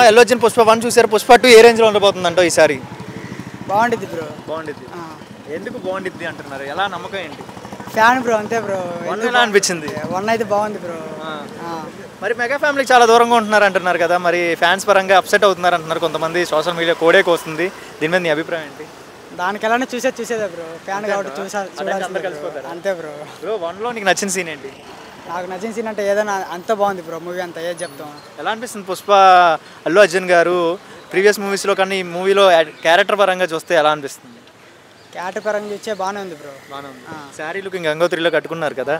అల్లు అర్జున్ పుష్ప 1 చూసారు, పుష్ప 2 ఏ రేంజ్ లో ఉండబోతుందంటో ఈసారి? బాగుంటుంది బ్రో. బాగుంటుంది. ఎందుకు బాగుంటుంది అంటున్నారు? ఎలా నమ్మకం ఏంటి? ఫ్యాన్ బ్రో, అంతే బ్రో. ఎలా అనిపించింది? 1 అయితే బాగుంది బ్రో. మరి మెగా ఫ్యామిలీకి చాలా దూరంగా ఉంటున్నారు అంటున్నారు కదా, మరి ఫ్యాన్స్ పరంగా అప్సెట్ అవుతున్నారు అంటున్నారు కొంతమంది, సోషల్ మీడియా కోడేకి వస్తుంది. దీని మీద నీ అభిప్రాయం ఏంటి? దానికి ఎలానే చూసేదే బ్రో. ఫ్యాన్ కాబట్టి చూడాలి. అంతే బ్రో. బ్రో 1లో నీకు నచ్చిన సీన్ ఏంటి? నాకు నచ్చిన సీన్ అంటే ఏదైనా అంత బాగుంది బ్రో. మూవీ అంతా ఏది చెప్తాం. ఎలా అనిపిస్తుంది పుష్ప? అల్లు అర్జున్ గారు ప్రీవియస్ మూవీస్లో కానీ ఈ మూవీలో క్యారెక్టర్ పరంగా చూస్తే ఎలా అనిపిస్తుంది? క్యారెక్టర్ పరంగా చూస్తే బాగానే ఉంది బ్రో. శారీ లుకింగ్ గంగోత్రిలో కట్టుకున్నారు కదా,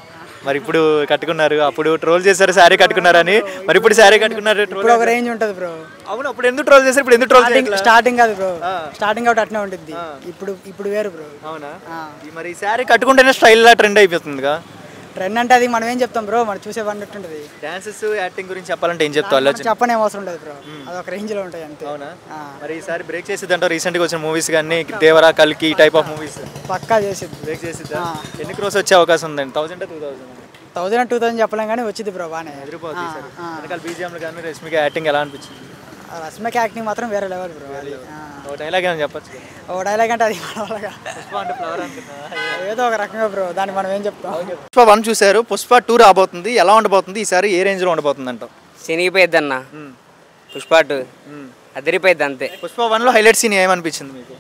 మరి ఇప్పుడు కట్టుకున్నారు, అప్పుడు ట్రోల్ చేశారు శారీ కట్టుకున్నారని, మరి ఇప్పుడు శారీ కట్టుకున్నారు. ఇప్పుడు ఒక రేంజ్ ఉంటుంది బ్రో. అవును, అప్పుడు ఎందుకు ట్రోల్ చేశారు, ఇప్పుడు ఎందుకు ట్రోల్? స్టార్టింగ్ కాదు బ్రో, స్టార్టింగ్ కాబట్టి అట్నే ఉంటుంది. ఇప్పుడు వేరు బ్రో. అవునా? మరి శారీ కట్టుకుంటేనే స్టైల్ లా ట్రెండ్ అయిపోతుందిగా. ట్రెండ్ అంటే అది మనం ఏం చెప్తాం బ్రో, మనం చూసే ఉంటుంది. డాన్సెస్ యాక్టింగ్ గురించి చెప్పాలంటే ఏం చెప్తావు? చెప్పనే అవసరం లేదు బ్రో, అది ఒక రేంజ్ లో ఉంటాయి అంతే. అవునా? మరి ఈసారి బ్రేక్ చేసిద్దంటారు రీసెంట్ గా వచ్చిన మూవీస్ కానీ, దేవరా, కల్కి టైప్ ఆఫ్ మూవీస్ పక్కా చేసిద్ది. బ్రేక్ చేసిద్దా? ఎన్ని క్రోస్ వచ్చే అవకాశం ఉందండి? 1000 2000 చెప్పలేం కానీ వచ్చింది బ్రో బాగానే. బీజిఎంలు కానీ రష్మిక యాక్టింగ్ ఎలా అనిపించింది? రష్మిక యాక్టింగ్ మాత్రం వేరే లెవెల్ బ్రో. ఓ డైలాగ్ ఏమైనా చెప్పచ్చు? ఓ డైలాగ్ అంటే అది ఏదో ఒక రకంగా బ్రో, దాన్ని మనం ఏం చెప్తాం. పుష్ప 1 చూసారు, పుష్ప 2 రాబోతుంది, ఎలా ఉండబోతుంది ఈసారి? ఏ రేంజ్ లో ఉండబోతుంది అంటావు? శనిగిపోయిద్ది అన్న. పుష్ప 2 అదిరిపోయిద్ది అంతే. పుష్ప 1లో హైలైట్ సీన్ ఏమనిపించింది మీకు?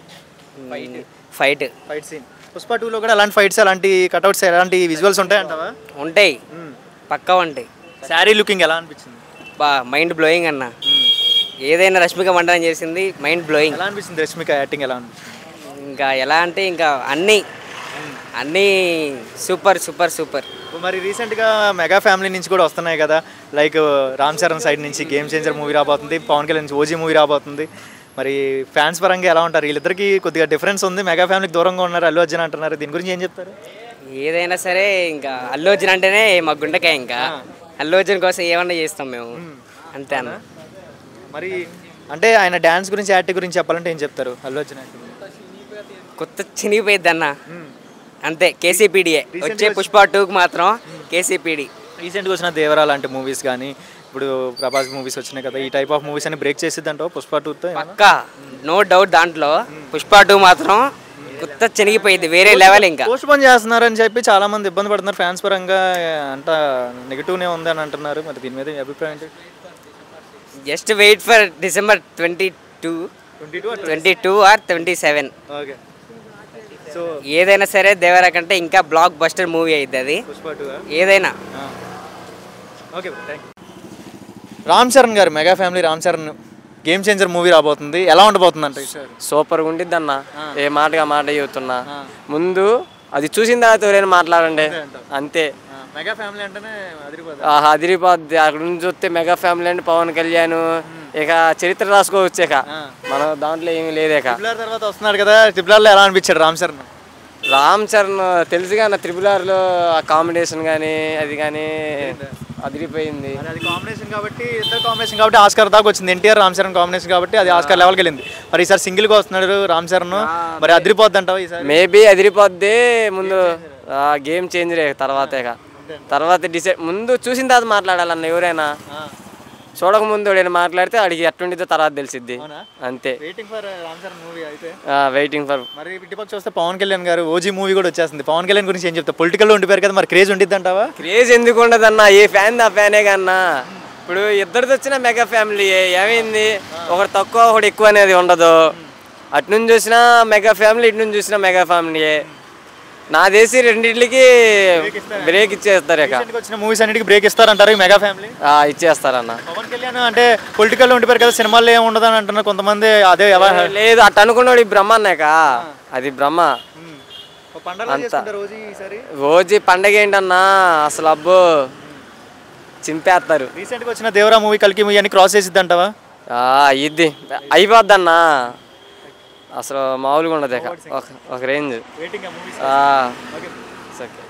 Fight scene. పుష్ప 2లో కూడా అలాంటి ఫైట్స్, అలాంటి కట్అవుట్స్, అలాంటి విజువల్స్ ఉంటాయంటావా? ఉంటాయి, పక్కా ఉంటాయి. శారీ లుకింగ్ ఎలా అనిపించింది? మైండ్ బ్లోయింగ్ అన్న. ఏదైనా రష్మిక మండలం చేసింది మైండ్ బ్లోయింగ్. ఎలా అనిపిస్తుంది రష్మిక యాక్టింగ్ ఎలా అనిపిస్తుంది? ఇంకా ఎలా అంటే ఇంకా అన్నీ సూపర్ సూపర్ సూపర్. మరి రీసెంట్గా మెగా ఫ్యామిలీ నుంచి కూడా వస్తున్నాయి కదా, లైక్ రామ్ చరణ్ సైడ్ నుంచి గేమ్ చేంజర్ మూవీ రాబోతుంది, పవన్ కళ్యాణ్ నుంచి ఓజీ మూవీ రాబోతుంది. మరి ఫ్యాన్స్ పరంగా ఎలా ఉంటారు? వీళ్ళిద్దరికి కొద్దిగా డిఫరెన్స్ ఉంది, మెగా ఫ్యామిలీకి దూరంగా ఉన్నారు అల్లు అర్జున్ అంటున్నారు, దీని గురించి ఏం చెప్తారు? ఏదైనా సరే ఇంకా అల్లు అర్జున్ అంటేనే మా గుండెకాయ. ఇంకా అల్లు అర్జున్ కోసం ఏమన్నా చేస్తాం మేము, అంతే అన్న. మరి అంటే ఆయన డ్యాన్స్ గురించి, యాక్టింగ్ గురించి చెప్పాలంటే ఏం చెప్తారు? అల్లు అర్జున్ యాక్టింగ్ కొత్త చినిగిపోయిద్ది అన్న, అంతే. కేసీపీడీఏ వచ్చే పుష్ప 2కి మాత్రం కేసీపీడీ. రీసెంట్గా వచ్చిన దేవరా లాంటి మూవీస్ కానీ, ఇప్పుడు ప్రభాస్ మూవీస్ వచ్చినాయి కదా, ఈ టైప్ ఆఫ్ మూవీస్ అని బ్రేక్ చేసిద్దంటో పుష్ప 2తో? పక్కా, నో డౌట్. దాంట్లో పుష్ప 2 మాత్రం కొత్త చినిగిపోయింది, వేరే లెవెల్. ఇంకా పోస్ట్ పోన్ చేస్తున్నారని చెప్పి చాలా మంది ఇబ్బంది పడుతున్నారు ఫ్యాన్స్ పరంగా, అంతా నెగిటివ్నే ఉంది అని అంటున్నారు. మరి దీని మీద అభిప్రాయం ఏంటి? Just wait for December 22 or 27. Okay. So ఏదైనా సరే దేవరా కంటే ఇంకా బ్లాక్ బస్టర్ మూవీ అయింది అది, ఏదైనా. Okay, thank you. Ram Charan garu, mega family Ram Charan Game Changer movie రాబోతుంది, ఎలా ఉండబోతుంది అంటే? సూపర్గా ఉండిద్ది అన్న, ఏ మాటగా మాట చెబుతున్నా. ముందు అది చూసిన తర్వాత ఎవరైనా మాట్లాడండి, అంతే. మెగా ఫ్యామిలీ అంటేనే అదిరిపోద్ది. అక్కడ నుంచి చూస్తే మెగా ఫ్యామిలీ అంటే పవన్ కళ్యాణ్, ఇక చరిత్ర రాసుకోవచ్చు. ఇక మన దాంట్లో ఏమీ లేదేక. తర్వాత వస్తున్నాడు కదా, ట్రిపుల్ ఎలా అనిపించాడు రామ్ చరణ్? రామ్ చరణ్ తెలుసుగా నా RRRలో ఆ కాంబినేషన్ కానీ అది కానీ అదిరిపోయింది. అది కాంబినేషన్ కాబట్టి, ఇద్దరు కాంబినేషన్ కాబట్టి ఆస్కార్ దాకా వచ్చింది. ఎన్టీఆర్ రామ్ చరణ్ కాంబినేషన్ కాబట్టి అది ఆస్కార్ లెవెల్కి వెళ్ళింది. మరి ఈసారి సింగిల్గా వస్తున్నాడు రామ్ చరణ్, మరి అదిరిపోద్ది అంటావా ఈసారి? మేబీ అదిరిపోద్ది. ముందు గేమ్ చేంజరే, తర్వాత డిసైడ్. ముందు చూసిన తర్వాత మాట్లాడాలన్న, ఎవరైనా చూడకముందు ఎవరైనా మాట్లాడితే అడిగి ఎట్టుండిద్దో తర్వాత తెలిసిద్ది, అంతే. Waiting for Ram Charan movie అయితే. Waiting for. మరి ఇటుపక్క చూస్తే పవన్ కళ్యాణ్ గారు ఓజీ మూవీ కూడా వచ్చేస్తుంది. పవన్ కళ్యాణ్ గురించి ఏం చెప్తా? పొలిటికల్లో ఉండిపోయారు కదా, మరి క్రేజ్ ఉండిద్ది అంటావా? క్రేజ్ ఎందుకు ఉండదన్నా, ఏ ఫ్యాన్ ఆ ఫ్యానే కన్నా. ఇప్పుడు ఇద్దరిది వచ్చిన మెగా ఫ్యామిలీ ఏమైంది, ఒకటి తక్కువ ఒకటి ఎక్కువ అనేది ఉండదు. అటు నుంచి చూసినా మెగా ఫ్యామిలీ, ఇటు నుంచి చూసినా మెగా ఫ్యామిలీయే. నా దేశీ రెండింటికి బ్రేక్ ఇచ్చేస్తారు. ఇక వచ్చిన మూవీస్ అన్నిటికీ బ్రేక్ ఇస్తారంటారు మెగా ఫ్యామిలీ? ఇచ్చేస్తారన్న. పవన్ కళ్యాణ్ అంటే పొలిటికల్లో ఉండిపోయారు కదా, సినిమాల్లో ఏమి ఉండదని అంటున్నారు కొంతమంది. అదే లేదు, అట్ట అనుకున్నాడు. ఈ బ్రహ్మ అన్నాక అది బ్రహ్మ రోజు పండగ ఏంటన్నా అసలు, అబ్బో చింపేస్తారు. రీసెంట్గా వచ్చిన దేవరా మూవీ, కల్కి మూవీ అని క్రాస్ చేసిద్ది అంటావా? ఇది అయిపోద్దన్నా, అసలు మామూలుగా ఉండదు. ఒక రేంజ్.